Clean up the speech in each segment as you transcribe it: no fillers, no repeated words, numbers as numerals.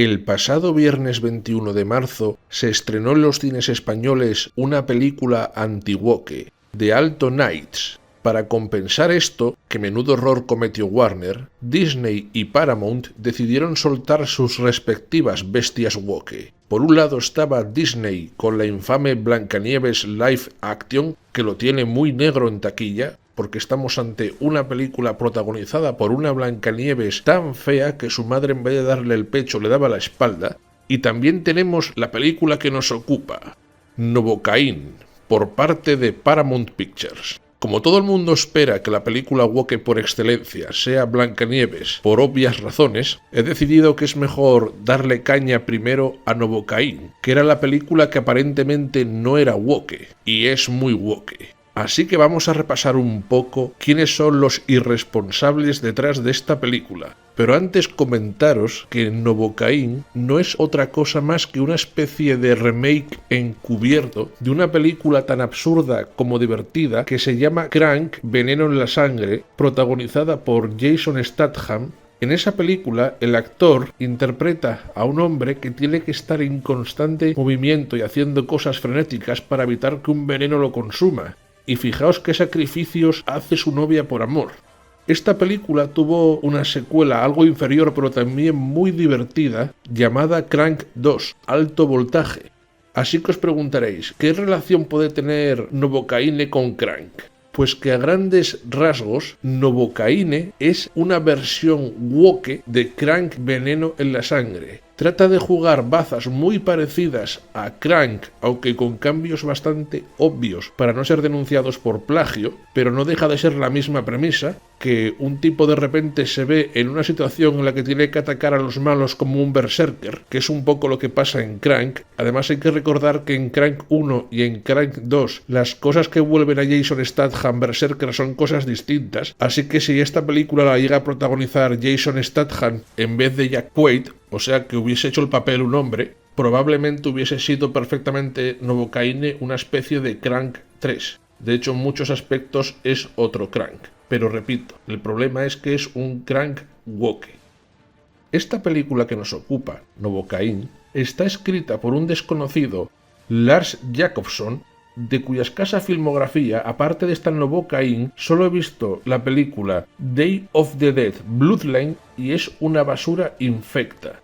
El pasado viernes 21 de marzo se estrenó en los cines españoles una película anti-woke, The Alto Knights. Para compensar esto, que menudo error cometió Warner, Disney y Paramount decidieron soltar sus respectivas bestias woke. Por un lado estaba Disney con la infame Blancanieves Live Action, que lo tiene muy negro en taquilla, porque estamos ante una película protagonizada por una Blancanieves tan fea que su madre en vez de darle el pecho le daba la espalda. Y también tenemos la película que nos ocupa, Novocaine, por parte de Paramount Pictures. Como todo el mundo espera que la película woke por excelencia sea Blancanieves por obvias razones, he decidido que es mejor darle caña primero a Novocaine, que era la película que aparentemente no era woke, y es muy woke. Así que vamos a repasar un poco quiénes son los irresponsables detrás de esta película. Pero antes comentaros que Novocaine no es otra cosa más que una especie de remake encubierto de una película tan absurda como divertida que se llama Crank, Veneno en la Sangre, protagonizada por Jason Statham. En esa película, el actor interpreta a un hombre que tiene que estar en constante movimiento y haciendo cosas frenéticas para evitar que un veneno lo consuma. Y fijaos qué sacrificios hace su novia por amor. Esta película tuvo una secuela algo inferior pero también muy divertida llamada Crank 2, Alto Voltaje. Así que os preguntaréis, ¿qué relación puede tener Novocaine con Crank? Pues que a grandes rasgos, Novocaine es una versión woke de Crank Veneno en la Sangre. Trata de jugar bazas muy parecidas a Crank, aunque con cambios bastante obvios para no ser denunciados por plagio, pero no deja de ser la misma premisa, que un tipo de repente se ve en una situación en la que tiene que atacar a los malos como un berserker, que es un poco lo que pasa en Crank. Además hay que recordar que en Crank 1 y en Crank 2 las cosas que vuelven a Jason Statham berserker son cosas distintas, así que si esta película la llega a protagonizar Jason Statham en vez de Jack Quaid, o sea que hubiese hecho el papel un hombre, probablemente hubiese sido perfectamente Novocaine una especie de Crank 3. De hecho, en muchos aspectos es otro Crank. Pero repito, el problema es que es un Crank woke. Esta película que nos ocupa, Novocaine, está escrita por un desconocido, Lars Jacobson, de cuya escasa filmografía, aparte de esta Novocaine, solo he visto la película Day of the Dead Bloodline y es una basura infecta.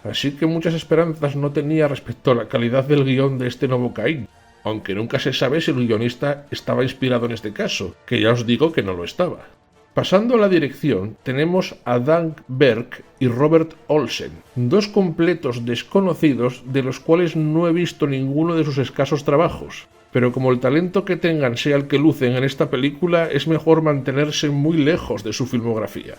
Así que muchas esperanzas no tenía respecto a la calidad del guión de este Novocaine, aunque nunca se sabe si el guionista estaba inspirado en este caso, que ya os digo que no lo estaba. Pasando a la dirección, tenemos a Dan Berg y Robert Olsen, dos completos desconocidos de los cuales no he visto ninguno de sus escasos trabajos. Pero como el talento que tengan sea el que lucen en esta película, es mejor mantenerse muy lejos de su filmografía.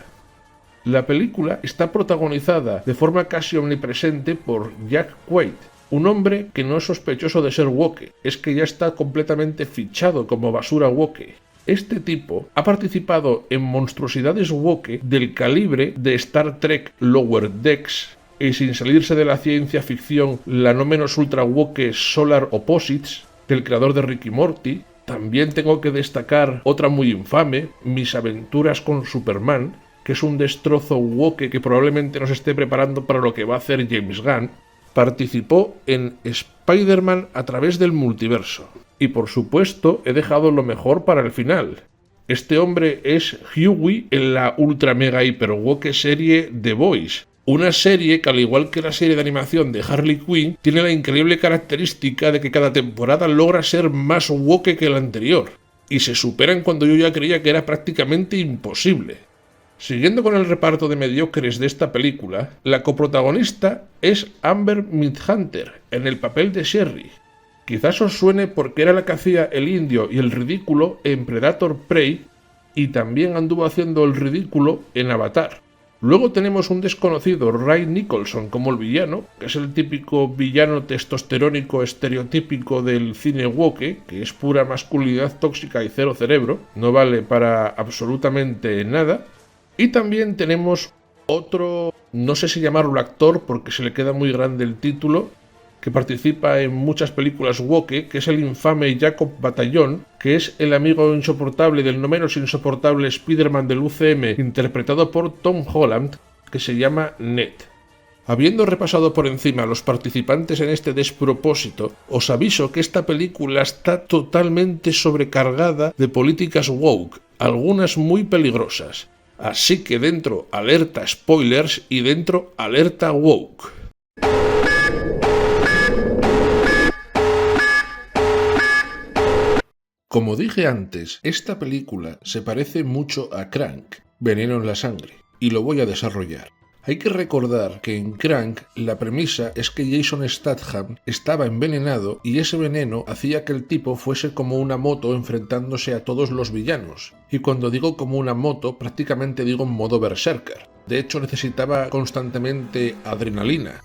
La película está protagonizada de forma casi omnipresente por Jack Quaid, un hombre que no es sospechoso de ser woke, es que ya está completamente fichado como basura woke. Este tipo ha participado en monstruosidades woke del calibre de Star Trek Lower Decks, y sin salirse de la ciencia ficción, la no menos ultra woke Solar Opposites, del creador de Rick y Morty. También tengo que destacar otra muy infame, Mis aventuras con Superman, que es un destrozo woke que probablemente nos esté preparando para lo que va a hacer James Gunn. Participó en Spider-Man a través del multiverso. Y por supuesto he dejado lo mejor para el final. Este hombre es Hughie en la ultra mega hiper woke serie The Boys. Una serie que, al igual que la serie de animación de Harley Quinn, tiene la increíble característica de que cada temporada logra ser más woke que la anterior. Y se superan cuando yo ya creía que era prácticamente imposible. Siguiendo con el reparto de mediocres de esta película, la coprotagonista es Amber Midhunter, en el papel de Sherry. Quizás os suene porque era la que hacía el indio y el ridículo en Predator Prey, y también anduvo haciendo el ridículo en Avatar. Luego tenemos un desconocido, Ray Nicholson, como el villano, que es el típico villano testosterónico estereotípico del cine woke, que es pura masculinidad tóxica y cero cerebro, no vale para absolutamente nada. Y también tenemos otro, no sé si llamarlo actor porque se le queda muy grande el título, que participa en muchas películas woke, que es el infame Jacob Batalón, que es el amigo insoportable del no menos insoportable Spider-Man del UCM, interpretado por Tom Holland, que se llama Ned. Habiendo repasado por encima a los participantes en este despropósito, os aviso que esta película está totalmente sobrecargada de políticas woke, algunas muy peligrosas. Así que dentro alerta spoilers y dentro alerta woke. Como dije antes, esta película se parece mucho a Crank, Veneno en la sangre, y lo voy a desarrollar. Hay que recordar que en Crank la premisa es que Jason Statham estaba envenenado y ese veneno hacía que el tipo fuese como una moto enfrentándose a todos los villanos. Y cuando digo como una moto, prácticamente digo en modo berserker. De hecho, necesitaba constantemente adrenalina.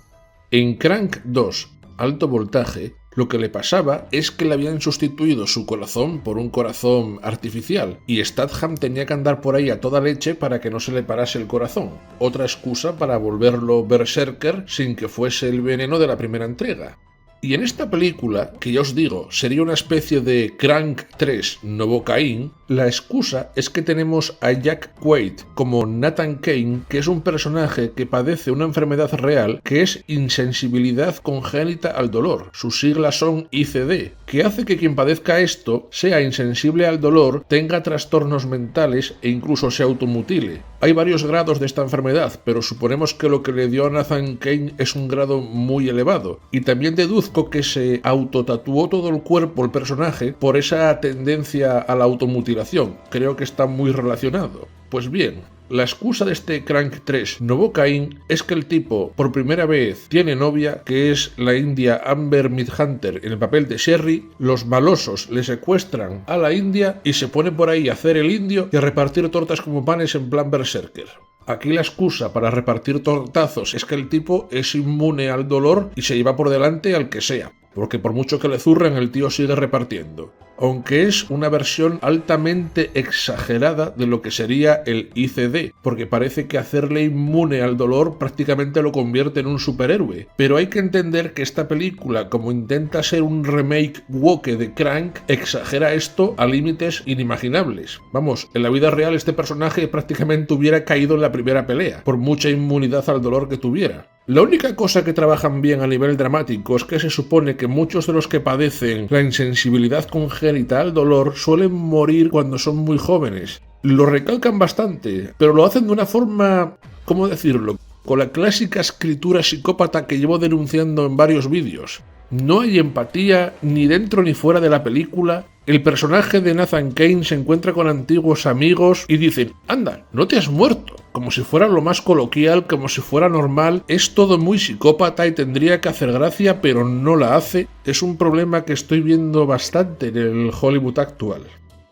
En Crank 2, Alto Voltaje, lo que le pasaba es que le habían sustituido su corazón por un corazón artificial y Statham tenía que andar por ahí a toda leche para que no se le parase el corazón. Otra excusa para volverlo berserker sin que fuese el veneno de la primera entrega. Y en esta película, que ya os digo, sería una especie de Crank 3 Novocaine, la excusa es que tenemos a Jack Quaid como Nathan Kane, que es un personaje que padece una enfermedad real que es insensibilidad congénita al dolor. Sus siglas son ICD, que hace que quien padezca esto sea insensible al dolor, tenga trastornos mentales e incluso se automutile. Hay varios grados de esta enfermedad, pero suponemos que lo que le dio a Nathan Kane es un grado muy elevado. Y también deduzco que se autotatuó todo el cuerpo el personaje por esa tendencia a la automutilación. Creo que está muy relacionado. Pues bien, la excusa de este Crank 3 Novocaine es que el tipo por primera vez tiene novia, que es la india Amber Midhunter en el papel de Sherry. Los malosos le secuestran a la india y se pone por ahí a hacer el indio y a repartir tortas como panes en plan berserker. Aquí la excusa para repartir tortazos es que el tipo es inmune al dolor y se lleva por delante al que sea, porque por mucho que le zurren el tío sigue repartiendo. Aunque es una versión altamente exagerada de lo que sería el ICD, porque parece que hacerle inmune al dolor prácticamente lo convierte en un superhéroe. Pero hay que entender que esta película, como intenta ser un remake woke de Crank, exagera esto a límites inimaginables. Vamos, en la vida real este personaje prácticamente hubiera caído en la primera pelea, por mucha inmunidad al dolor que tuviera. La única cosa que trabajan bien a nivel dramático es que se supone que muchos de los que padecen la insensibilidad congénita al dolor suelen morir cuando son muy jóvenes. Lo recalcan bastante, pero lo hacen de una forma, ¿cómo decirlo?, con la clásica escritura psicópata que llevo denunciando en varios vídeos. No hay empatía ni dentro ni fuera de la película. El personaje de Nathan Kane se encuentra con antiguos amigos y dicen: anda, no te has muerto. Como si fuera lo más coloquial, como si fuera normal. Es todo muy psicópata y tendría que hacer gracia, pero no la hace. Es un problema que estoy viendo bastante en el Hollywood actual.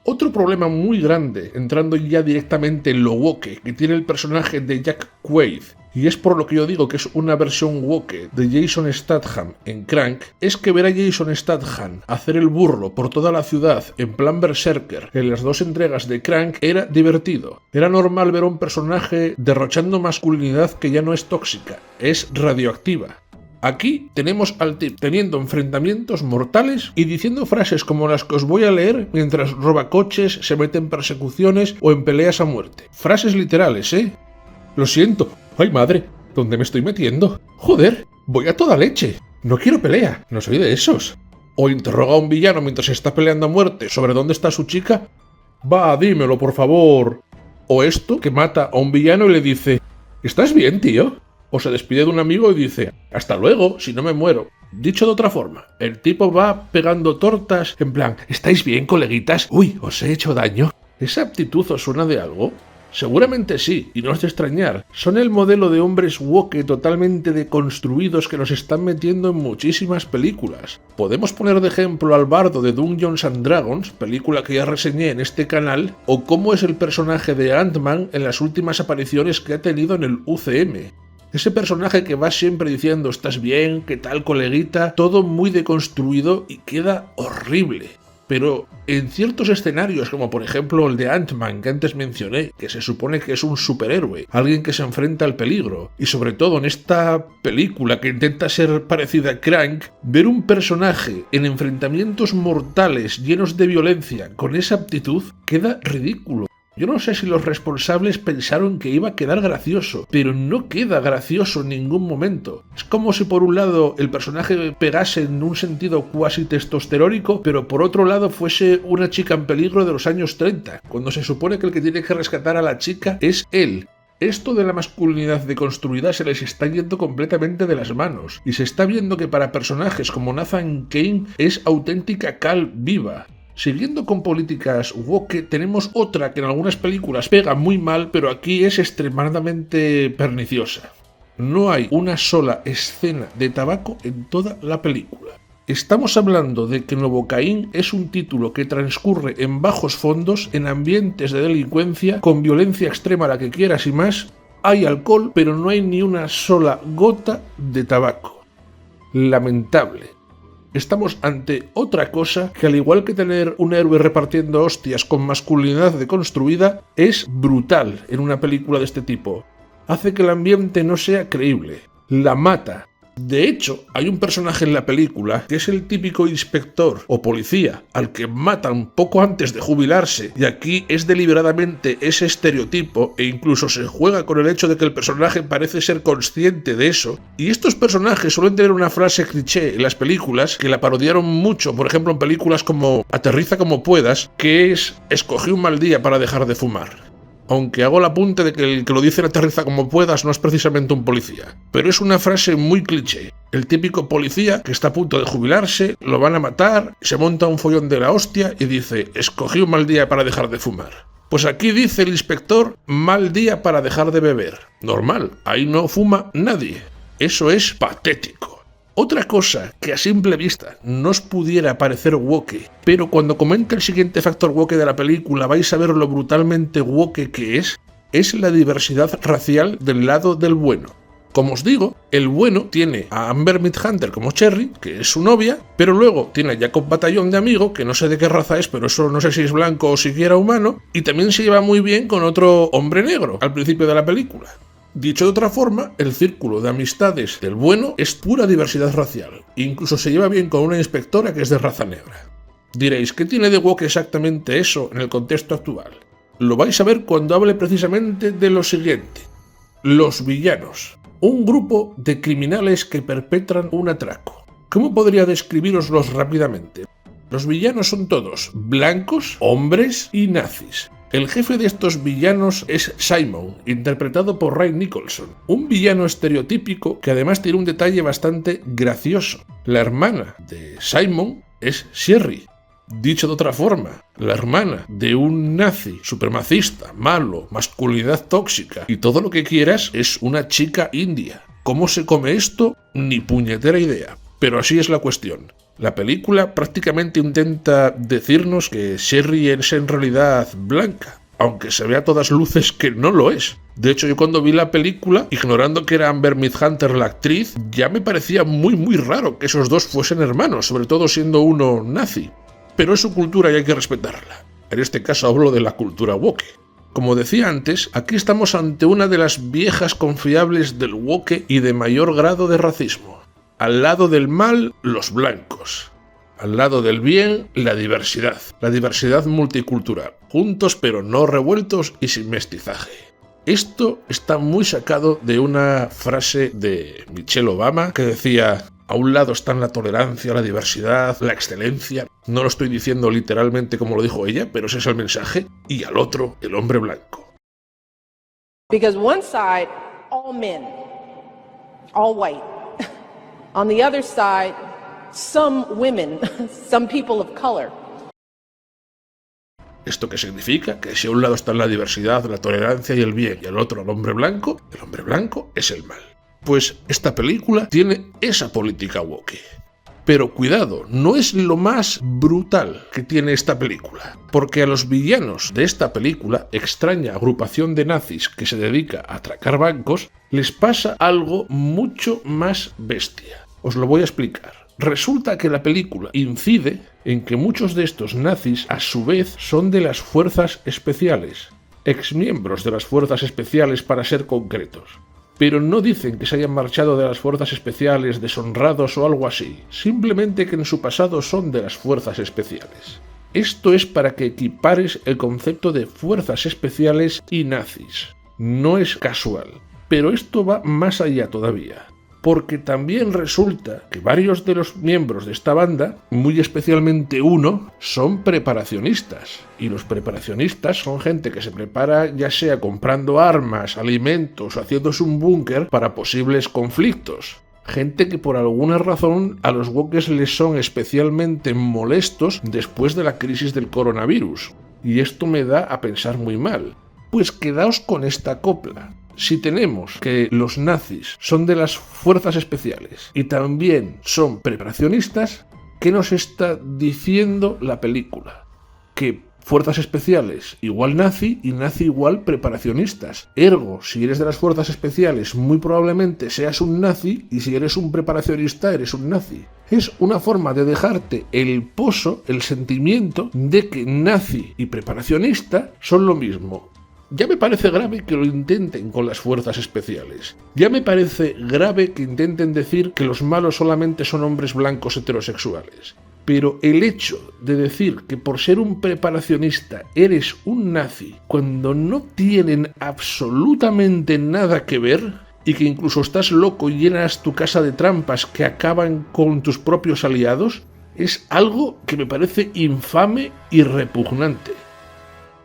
Otro problema muy grande, entrando ya directamente en lo woke, que tiene el personaje de Jack Quaid, y es por lo que yo digo que es una versión woke de Jason Statham en Crank, es que ver a Jason Statham hacer el burro por toda la ciudad en plan berserker en las dos entregas de Crank era divertido. Era normal ver a un personaje derrochando masculinidad que ya no es tóxica, es radioactiva. Aquí tenemos al tipo teniendo enfrentamientos mortales y diciendo frases como las que os voy a leer mientras roba coches, se mete en persecuciones o en peleas a muerte. Frases literales, ¿eh? Lo siento. ¡Ay, madre! ¿Dónde me estoy metiendo? ¡Joder! Voy a toda leche. No quiero pelea. No soy de esos. O interroga a un villano mientras está peleando a muerte sobre dónde está su chica. Va, dímelo, por favor. O esto, que mata a un villano y le dice: ¿estás bien, tío? O se despide de un amigo y dice: hasta luego, si no me muero. Dicho de otra forma, el tipo va pegando tortas en plan: ¿estáis bien, coleguitas? Uy, ¿os he hecho daño? ¿Esa actitud os suena de algo? Seguramente sí, y no es de extrañar. Son el modelo de hombres woke totalmente deconstruidos que nos están metiendo en muchísimas películas. Podemos poner de ejemplo al bardo de Dungeons and Dragons, película que ya reseñé en este canal, o cómo es el personaje de Ant-Man en las últimas apariciones que ha tenido en el UCM. Ese personaje que va siempre diciendo: ¿estás bien? ¿Qué tal, coleguita? Todo muy deconstruido y queda horrible. Pero en ciertos escenarios, como por ejemplo el de Ant-Man que antes mencioné, que se supone que es un superhéroe, alguien que se enfrenta al peligro, y sobre todo en esta película que intenta ser parecida a Crank, ver un personaje en enfrentamientos mortales llenos de violencia con esa actitud queda ridículo. Yo no sé si los responsables pensaron que iba a quedar gracioso, pero no queda gracioso en ningún momento. Es como si por un lado el personaje pegase en un sentido cuasi testosterónico, pero por otro lado fuese una chica en peligro de los años 30, cuando se supone que el que tiene que rescatar a la chica es él. Esto de la masculinidad deconstruida se les está yendo completamente de las manos, y se está viendo que para personajes como Nathan Kane es auténtica cal viva. Siguiendo con políticas woke, tenemos otra que en algunas películas pega muy mal, pero aquí es extremadamente perniciosa. No hay una sola escena de tabaco en toda la película. Estamos hablando de que Novocaín es un título que transcurre en bajos fondos, en ambientes de delincuencia, con violencia extrema la que quieras y más. Hay alcohol, pero no hay ni una sola gota de tabaco. Lamentable. Estamos ante otra cosa que, al igual que tener un héroe repartiendo hostias con masculinidad deconstruida, es brutal en una película de este tipo. Hace que el ambiente no sea creíble. La mata. De hecho, hay un personaje en la película que es el típico inspector o policía al que matan poco antes de jubilarse, y aquí es deliberadamente ese estereotipo e incluso se juega con el hecho de que el personaje parece ser consciente de eso. Y estos personajes suelen tener una frase cliché en las películas que la parodiaron mucho, por ejemplo en películas como Aterriza como puedas, que es escogí un mal día para dejar de fumar. Aunque hago el apunte de que el que lo dice en Aterriza como puedas no es precisamente un policía, pero es una frase muy cliché. El típico policía que está a punto de jubilarse, lo van a matar, se monta un follón de la hostia y dice, escogí un mal día para dejar de fumar. Pues aquí dice el inspector, mal día para dejar de beber. Normal, ahí no fuma nadie. Eso es patético. Otra cosa que a simple vista no os pudiera parecer woke, pero cuando comente el siguiente factor woke de la película vais a ver lo brutalmente woke que es la diversidad racial del lado del bueno. Como os digo, el bueno tiene a Amber Midhunter como Cherry, que es su novia, pero luego tiene a Jacob Batallón de amigo, que no sé de qué raza es, pero eso no sé si es blanco o siquiera humano, y también se lleva muy bien con otro hombre negro al principio de la película. Dicho de otra forma, el círculo de amistades del bueno es pura diversidad racial. Incluso se lleva bien con una inspectora que es de raza negra. Diréis, ¿qué tiene de woke exactamente eso en el contexto actual? Lo vais a ver cuando hable precisamente de lo siguiente. Los villanos. Un grupo de criminales que perpetran un atraco. ¿Cómo podría describiroslos rápidamente? Los villanos son todos blancos, hombres y nazis. El jefe de estos villanos es Simon, interpretado por Ray Nicholson, un villano estereotípico que además tiene un detalle bastante gracioso. La hermana de Simon es Sherry. Dicho de otra forma, la hermana de un nazi supremacista, malo, masculinidad tóxica y todo lo que quieras es una chica india. ¿Cómo se come esto? Ni puñetera idea. Pero así es la cuestión. La película prácticamente intenta decirnos que Sherry es en realidad blanca, aunque se ve a todas luces que no lo es. De hecho, yo cuando vi la película, ignorando que era Amber Midhunter la actriz, ya me parecía muy raro que esos dos fuesen hermanos, sobre todo siendo uno nazi. Pero es su cultura y hay que respetarla. En este caso hablo de la cultura woke. Como decía antes, aquí estamos ante una de las viejas confiables del woke y de mayor grado de racismo. Al lado del mal, los blancos. Al lado del bien, la diversidad multicultural. Juntos pero no revueltos y sin mestizaje. Esto está muy sacado de una frase de Michelle Obama que decía: a un lado están la tolerancia, la diversidad, la excelencia. No lo estoy diciendo literalmente como lo dijo ella, pero ese es el mensaje. Y al otro, el hombre blanco. Because one side, all men, all white. On the other side, some women, some people of color. ¿Esto qué significa? Que si a un lado está la diversidad, la tolerancia y el bien, y al otro el hombre blanco es el mal. Pues esta película tiene esa política woke. Pero cuidado, no es lo más brutal que tiene esta película, porque a los villanos de esta película, extraña agrupación de nazis que se dedica a atracar bancos, les pasa algo mucho más bestia. Os lo voy a explicar. Resulta que la película incide en que muchos de estos nazis a su vez son de las fuerzas especiales, exmiembros de las fuerzas especiales para ser concretos. Pero no dicen que se hayan marchado de las fuerzas especiales deshonrados o algo así, simplemente que en su pasado son de las fuerzas especiales. Esto es para que equipares el concepto de fuerzas especiales y nazis. No es casual, pero esto va más allá todavía. Porque también resulta que varios de los miembros de esta banda, muy especialmente uno, son preparacionistas. Y los preparacionistas son gente que se prepara ya sea comprando armas, alimentos o haciéndose un búnker para posibles conflictos. Gente que por alguna razón a los wokes les son especialmente molestos después de la crisis del coronavirus. Y esto me da a pensar muy mal. Pues quedaos con esta copla. Si tenemos que los nazis son de las fuerzas especiales y también son preparacionistas, ¿qué nos está diciendo la película? Que fuerzas especiales igual nazi y nazi igual preparacionistas. Ergo, si eres de las fuerzas especiales, muy probablemente seas un nazi, y si eres un preparacionista, eres un nazi. Es una forma de dejarte el pozo, el sentimiento de que nazi y preparacionista son lo mismo. Ya me parece grave que lo intenten con las fuerzas especiales. Ya me parece grave que intenten decir que los malos solamente son hombres blancos heterosexuales. Pero el hecho de decir que por ser un preparacionista eres un nazi, cuando no tienen absolutamente nada que ver, y que incluso estás loco y llenas tu casa de trampas que acaban con tus propios aliados, es algo que me parece infame y repugnante.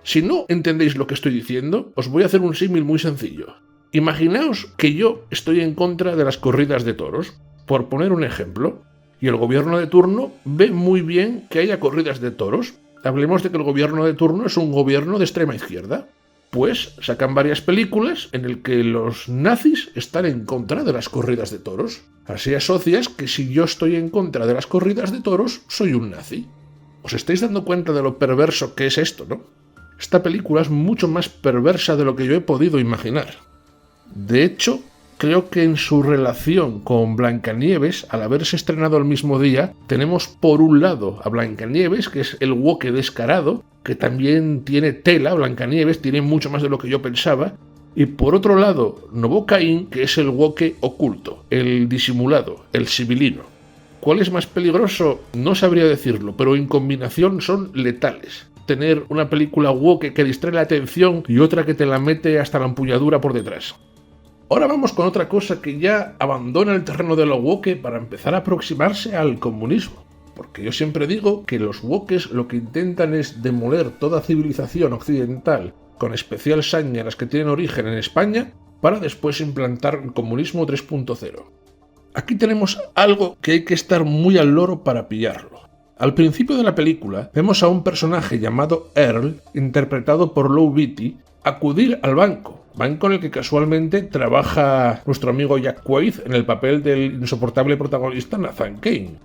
Si no entendéis lo que estoy diciendo, os voy a hacer un símil muy sencillo. Imaginaos que yo estoy en contra de las corridas de toros, por poner un ejemplo, y el gobierno de turno ve muy bien que haya corridas de toros. Hablemos de que el gobierno de turno es un gobierno de extrema izquierda. Pues sacan varias películas en las que los nazis están en contra de las corridas de toros. Así asocias que si yo estoy en contra de las corridas de toros, soy un nazi. ¿Os estáis dando cuenta de lo perverso que es esto, no? Esta película es mucho más perversa de lo que yo he podido imaginar. De hecho, creo que en su relación con Blancanieves, al haberse estrenado el mismo día, tenemos por un lado a Blancanieves, que es el woke descarado, que también tiene tela. Blancanieves tiene mucho más de lo que yo pensaba, y por otro lado, Novocain, que es el woke oculto, el disimulado, el sibilino. ¿Cuál es más peligroso? No sabría decirlo, pero en combinación son letales. Tener una película woke que distrae la atención y otra que te la mete hasta la empuñadura por detrás. Ahora vamos con otra cosa que ya abandona el terreno de lo woke para empezar a aproximarse al comunismo. Porque yo siempre digo que los wokes lo que intentan es demoler toda civilización occidental, con especial saña las que tienen origen en España, para después implantar el comunismo 3.0. Aquí tenemos algo que hay que estar muy al loro para pillarlo. Al principio de la película vemos a un personaje llamado Earl, interpretado por Lou Beatty, acudir al banco en el que casualmente trabaja nuestro amigo Jack Quaid en el papel del insoportable protagonista Nathan Kane.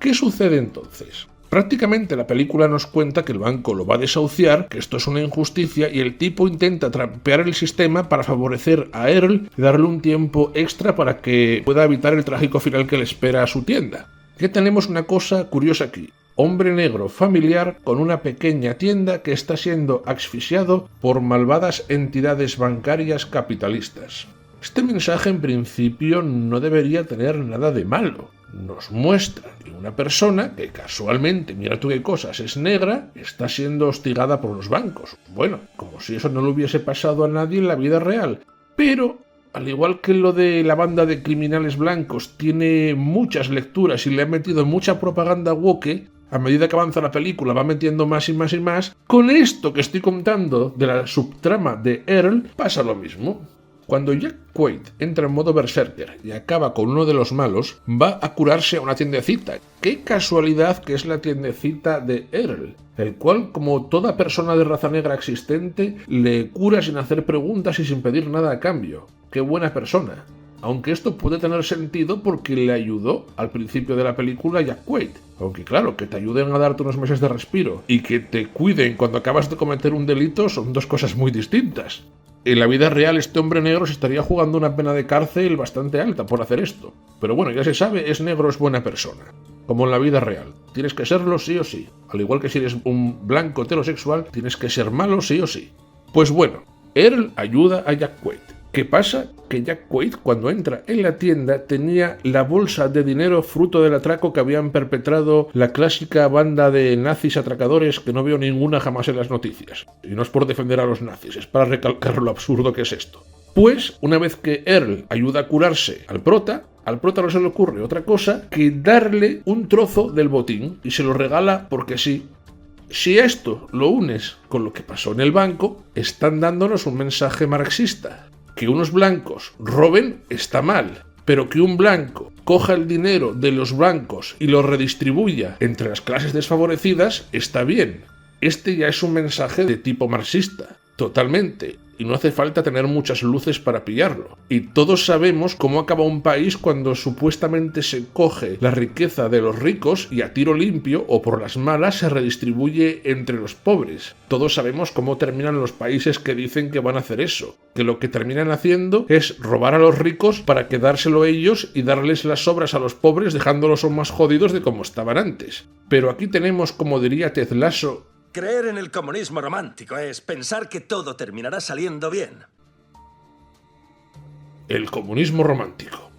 ¿Qué sucede entonces? Prácticamente la película nos cuenta que el banco lo va a desahuciar, que esto es una injusticia, y el tipo intenta trampear el sistema para favorecer a Earl y darle un tiempo extra para que pueda evitar el trágico final que le espera a su tienda. Que tenemos una cosa curiosa aquí. Hombre negro familiar con una pequeña tienda que está siendo asfixiado por malvadas entidades bancarias capitalistas. Este mensaje en principio no debería tener nada de malo. Nos muestra que una persona que casualmente, mira tú qué cosas, es negra, está siendo hostigada por los bancos. Bueno, como si eso no le hubiese pasado a nadie en la vida real. Pero al igual que lo de la banda de criminales blancos tiene muchas lecturas y le han metido mucha propaganda woke, a medida que avanza la película va metiendo más y más y más, con esto que estoy contando de la subtrama de Earl pasa lo mismo. Cuando Jack Quaid entra en modo berserker y acaba con uno de los malos, va a curarse a una tiendecita. ¡Qué casualidad que es la tiendecita de Earl! El cual, como toda persona de raza negra existente, le cura sin hacer preguntas y sin pedir nada a cambio. ¡Qué buena persona! Aunque esto puede tener sentido porque le ayudó al principio de la película Jack Quaid. Aunque claro, que te ayuden a darte unos meses de respiro y que te cuiden cuando acabas de cometer un delito son dos cosas muy distintas. En la vida real este hombre negro se estaría jugando una pena de cárcel bastante alta por hacer esto. Pero bueno, ya se sabe, es negro, es buena persona. Como en la vida real. Tienes que serlo sí o sí. Al igual que si eres un blanco heterosexual, tienes que ser malo sí o sí. Pues bueno, Earl ayuda a Jack Quaid. ¿Qué pasa? Que Jack Quaid, cuando entra en la tienda, tenía la bolsa de dinero fruto del atraco que habían perpetrado la clásica banda de nazis atracadores que no veo ninguna jamás en las noticias. Y no es por defender a los nazis, es para recalcar lo absurdo que es esto. Pues, una vez que Earl ayuda a curarse al prota no se le ocurre otra cosa que darle un trozo del botín y se lo regala porque sí. Si esto lo unes con lo que pasó en el banco, están dándonos un mensaje marxista. Que unos blancos roben está mal, pero que un blanco coja el dinero de los blancos y lo redistribuya entre las clases desfavorecidas está bien. Este ya es un mensaje de tipo marxista, totalmente. Y no hace falta tener muchas luces para pillarlo. Y todos sabemos cómo acaba un país cuando supuestamente se coge la riqueza de los ricos y a tiro limpio o por las malas se redistribuye entre los pobres. Todos sabemos cómo terminan los países que dicen que van a hacer eso. Que lo que terminan haciendo es robar a los ricos para quedárselo ellos y darles las sobras a los pobres dejándolos más jodidos de como estaban antes. Pero aquí tenemos, como diría Ted Lasso, creer en el comunismo romántico es pensar que todo terminará saliendo bien. El comunismo romántico.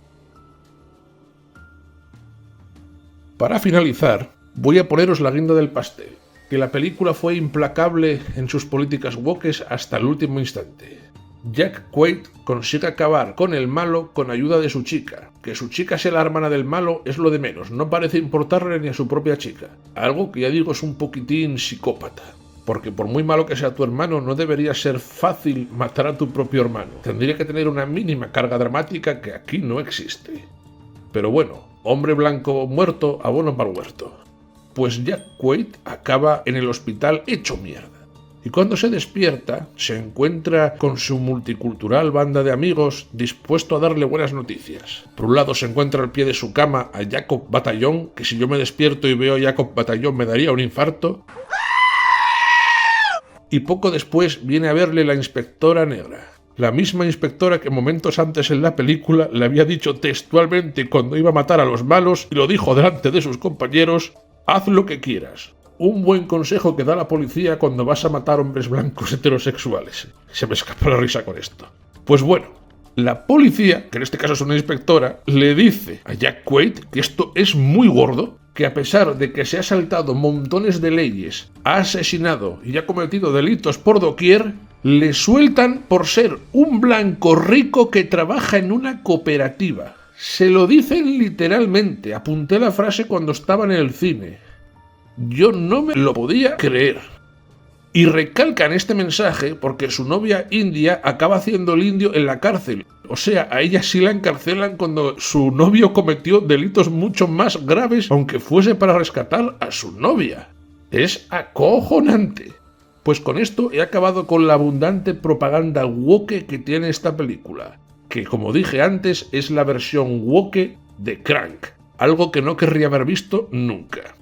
Para finalizar, voy a poneros la guinda del pastel, que la película fue implacable en sus políticas wokes hasta el último instante. Jack Quaid consigue acabar con el malo con ayuda de su chica. Que su chica sea la hermana del malo es lo de menos, no parece importarle ni a su propia chica. Algo que ya digo es un poquitín psicópata. Porque por muy malo que sea tu hermano, no debería ser fácil matar a tu propio hermano. Tendría que tener una mínima carga dramática que aquí no existe. Pero bueno, hombre blanco muerto, abono para el huerto. Pues Jack Quaid acaba en el hospital hecho mierda. Y cuando se despierta, se encuentra con su multicultural banda de amigos dispuesto a darle buenas noticias. Por un lado se encuentra al pie de su cama a Jacob Batalón, que si yo me despierto y veo a Jacob Batalón me daría un infarto. Y poco después viene a verle la inspectora negra. La misma inspectora que momentos antes en la película le había dicho textualmente cuando iba a matar a los malos y lo dijo delante de sus compañeros: haz lo que quieras. Un buen consejo que da la policía cuando vas a matar hombres blancos heterosexuales. Se me escapa la risa con esto. Pues bueno, la policía, que en este caso es una inspectora, le dice a Jack Quaid que esto es muy gordo, que a pesar de que se ha saltado montones de leyes, ha asesinado y ha cometido delitos por doquier, le sueltan por ser un blanco rico que trabaja en una cooperativa. Se lo dicen literalmente, apunté la frase cuando estaba en el cine. Yo no me lo podía creer. Y recalcan este mensaje porque su novia india acaba haciendo el indio en la cárcel. O sea, a ella sí la encarcelan cuando su novio cometió delitos mucho más graves, aunque fuese para rescatar a su novia. Es acojonante. Pues con esto he acabado con la abundante propaganda woke que tiene esta película, que como dije antes es la versión woke de Crank, algo que no querría haber visto nunca.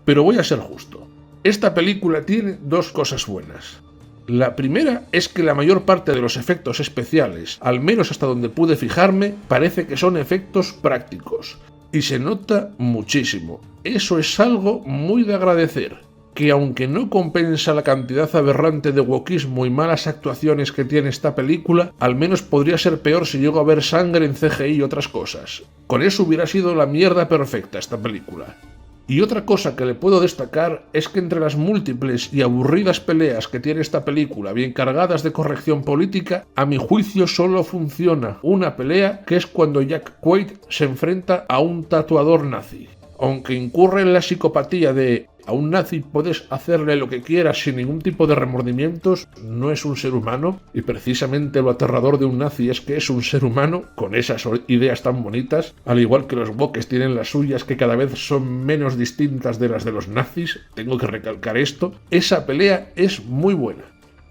Pero voy a ser justo. Esta película tiene dos cosas buenas. La primera es que la mayor parte de los efectos especiales, al menos hasta donde pude fijarme, parece que son efectos prácticos. Y se nota muchísimo. Eso es algo muy de agradecer. Que aunque no compensa la cantidad aberrante de wokismo y malas actuaciones que tiene esta película, al menos podría ser peor si llego a ver sangre en CGI y otras cosas. Con eso hubiera sido la mierda perfecta esta película. Y otra cosa que le puedo destacar es que entre las múltiples y aburridas peleas que tiene esta película, bien cargadas de corrección política, a mi juicio solo funciona una pelea, que es cuando Jack Quaid se enfrenta a un tatuador nazi. Aunque incurre en la psicopatía de a un nazi puedes hacerle lo que quieras sin ningún tipo de remordimientos, no es un ser humano, y precisamente lo aterrador de un nazi es que es un ser humano con esas ideas tan bonitas, al igual que los wokes tienen las suyas que cada vez son menos distintas de las de los nazis, tengo que recalcar esto. Esa pelea es muy buena.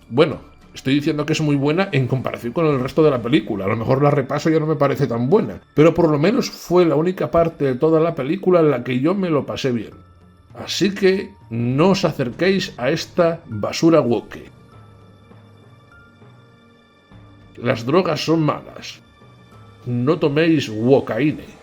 Bueno, estoy diciendo que es muy buena en comparación con el resto de la película. A lo mejor la repaso y ya no me parece tan buena, pero por lo menos fue la única parte de toda la película en la que yo me lo pasé bien. Así que no os acerquéis a esta basura woke. Las drogas son malas. No toméis wokaine.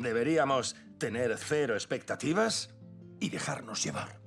Deberíamos tener cero expectativas y dejarnos llevar.